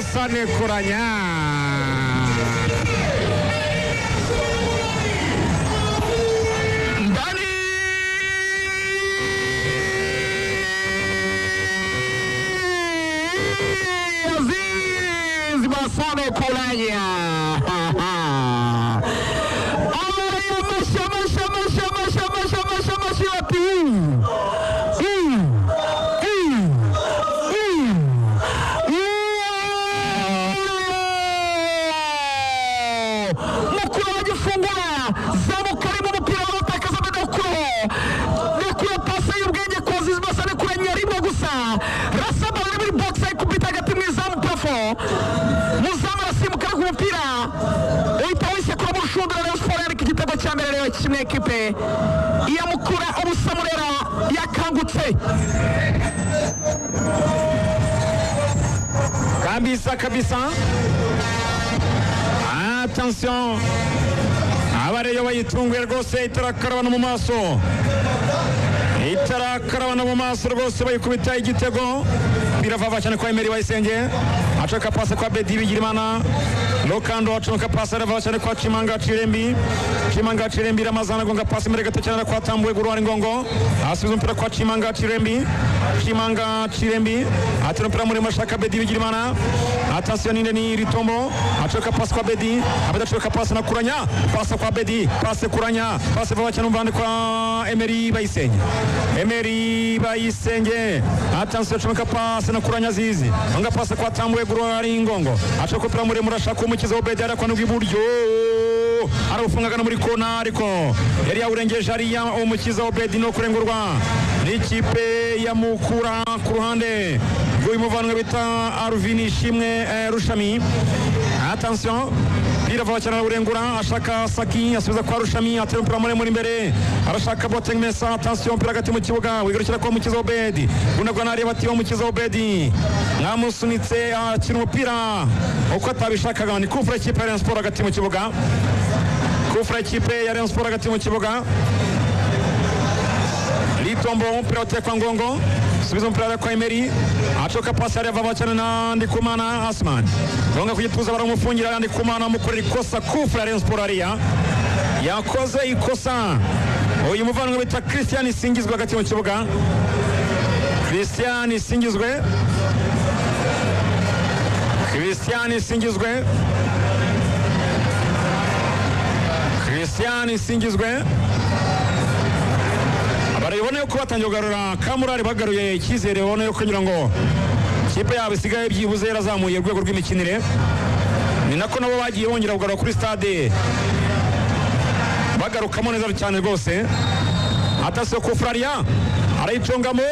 Hassan Kuranya. Hassan Kuranya. Kimwe ekipe iya Mukura Ubusamurera yakangutse kabisa. Attention, abareyo bayitunguye rwose itarakarabana mu maso, itarakarabana mu maso rwose bayikubita igitego. Biravava cyane kwa Emery Bayisenge, acaka pasa kwa Bedi Bigirimana, Lokando acaka pasa rava cyane kwa Chimanga Chirembi Ramazana gonga pasa imbere gato cyane kwa Tambwe Gurwari Ngongo, asubiza umupira kwa Chimanga Chirembi atera umupira muri mashaka Bedi Bigirimana. Attention ni Ritombo acaka pasa kwa Bedi, abadacaka pasa na Kuranya, pasa kwa Bedi, pasa Kuranya, pasa vava cyane umvande kwa Emery Bayisenge. Attention acaka pasa na Kuranya zizi anga pasa kwa Tambwe Gurwari Ngongo, acaka umupira muri murashaka umukiza Obedi ara kwa n'ubwiburyo arufungagana muri kona, ariko yari yawurengeje ariya umukiza Obedi no kurengurwa n'ikipe ya Mukura ku ruhande rw'umuvanwa bita Arvin Shimwe Rushami. Attention, birava cyane urengura ashaka Saki asubiza kwa Rushami, atera umupira muri imbere arashaka Boateng Mesa. Attention, umupira hagati mu kibuga wigarukira kwa mukiza Obedi, unagwa nari bati wa mukiza Obedi mwamusunitse akina umupira uko atabishakaga. Ni kufra ikipe ya Rayon Sport hagati mu kibuga, kufra ikipe ya Rayon Sport hagati mu kibuga. Litombo umupira utekwa Ngongo, subiza umupira kwa Emery, achoka pasi areva cyane na Ndikumana Asman, gonga kuyituza baramufungira Ndikumana mukorera ikosa. Kufra ya Rayon Sport ariya yakoze ikosa. Uyu muvanwa bita Christian Singizwe hagati mu kibuga, Christian Singizwe abaribone yuko batangiye kugarura Kamurari, bagaruye icyizere, ubona yuko kugira ngo ikipe yabo isigaye byibuze yarazamuye urwego rw'imikinire. Ni nako nabo bagiye bongera kugarura kuri stade bagarukamo neza cyane rwose. Atasiyo Kufraria arayicongamo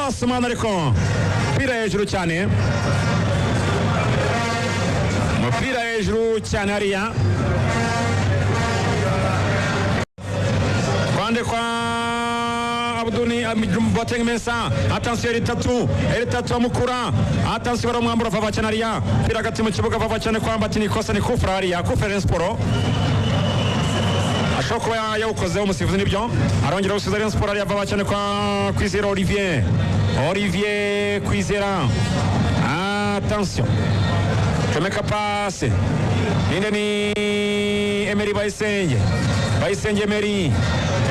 Asumana, ariko umupira hejuru cyane, umupira hejuru cyane hariya kwande kwa Abduni Boateng Mesa. Attention, eritatu Mukura. Attention, baramwambura vava cyane hariya, umupira hagati mu kibuga vava cyane kwa Mbati, ni kosa, ni Kufra hariya, Kufra Rayon Sport ashobora kuba yawukozeho umusifuzi, nibyo arongera gusubiza Rayon Sport hariya, vava cyane kwa Kwizera Olivier Kwizera. Attention, comeka pase ninde ni Emery Bayisenge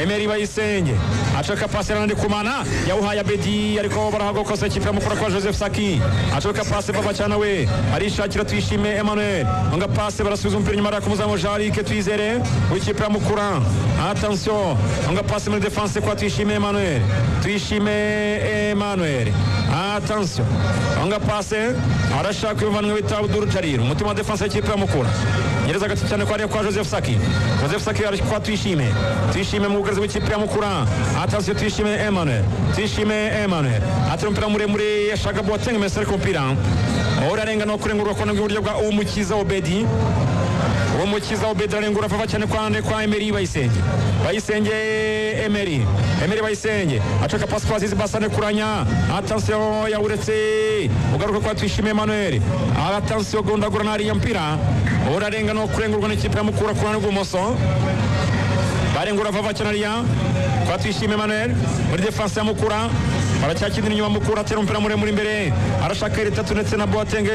Emery Bayisenge acaka pase na Ndikumana yawuhaye Bedi, ariko barahago kosa ikipe ya Mukura kwa Joseph Saki, acaka pase vava cyane we arishakira Tuyishime Emmanuel, anga pase barasubiza umupira nyuma ya kumuzamu Jarike Twizere w'ikipe ya Mukura. Attention, anga pase muri defense kwa Tuyishime Emmanuel. Attention, anga pase arashaka uvanwe bita Abdul Jarir, umutima wa defense y'ikipe ya Mukura, nyereza gati cyane kwa Joseph Saki ari kwa Tuyishime mu bugazi w'ikipe ya Mukura. Attention, Tuyishime Emmanuel atera umupira muremure yashaka Boateng Mesa, ariko umupira urarenga no kurengurwa kwa n'uburyo bwa umukiza Obedi. Arengura vava cyane kwa Emery Bayisenge Emery Bayisenge acaka pasi kwa Azizi Basane Kuranya. Attention, yawuretse ugaruka kwa Tuyishime Emmanuel. Attention, gondagura nari ya mpira urarenga no kurengurwa n'ikipe ya Mukura ku ruhande rw'ubumoso. Barengura vava cyane hariya kwa Tuyishime Emmanuel muri defense ya Mukura. baracyakindira inyuma Mukura atera umupira muremure imbere arashaka itatu ndetse na Boateng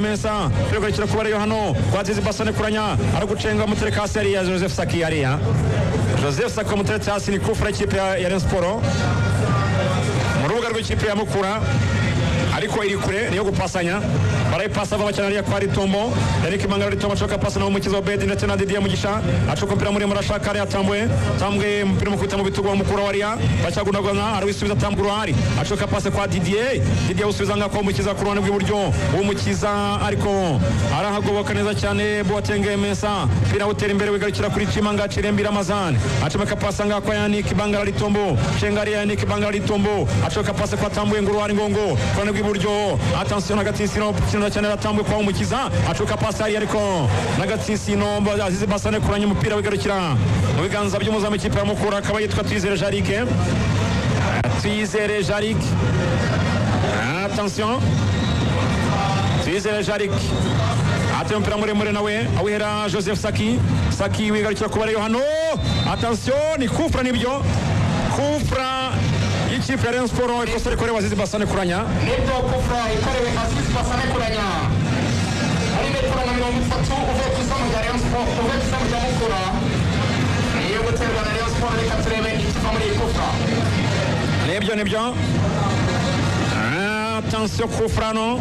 Mensa kwigarukira kuba ariyo hano kwa Azizi Basane Kuranya aragucenga mutereka hasi hariya Joseph Saki hariya Joseph Saki muteretse hasi ni kufra ikipe ya Rayon Sport mu rubuga rw'ikipe ya Mukura ariko iri kure niyo gupasanya barayipasa ava cyane kwa Ritombo Eric Mangala Ritombo acoka pasa na umukiza Obedi ndetse na Didier Mugisha acoka umupira muremure arashaka ari atambwe umupira mukubita mu bitugu wa Mukura wariya bacyagundagana arabisubiza tambwe ruhari acoka pasa kwa Didier usubiza ngako umukiza ku ruhande rw'iburyo umukiza ariko arahagoboka neza cyane Boateng Mensa pira utera imbere wigarukira kuri Chimanga Chirembira Ramazan acomeka pasa ngako Yannick Mangala Ritombo Chengari Yannick Mangala Ritombo acoka pasa kwa tambwe nguruhari ngongo kwa buryo attention n'agatsitsino kintu cyane ratambwe kwa umukiza acuka pasari ariko n'agatsitsino Azizi Basane Kuranya umupira wigarukira mu biganza by'umuzamu ikipe ya Mukura akaba yitwa Twizere Jaric attention Twizere Jaric atema umupira muremure nawe awihera Joseph Saki wigarukira kuba ariyo hano attention ni kufra nibyo kufra ikipe ya Rayon Sport ikosa rikorewe Azizi Basane Kuranya nibyo kufra ikorewe Azizi Basane Kuranya ari metero na 30 uvuye ku izamu rya Rayon Sport uvuye ku izamu rya Mukura niyo guterwa na Rayon Sport reka turebe ikiva muri iyi kufra nibyo attention kufra no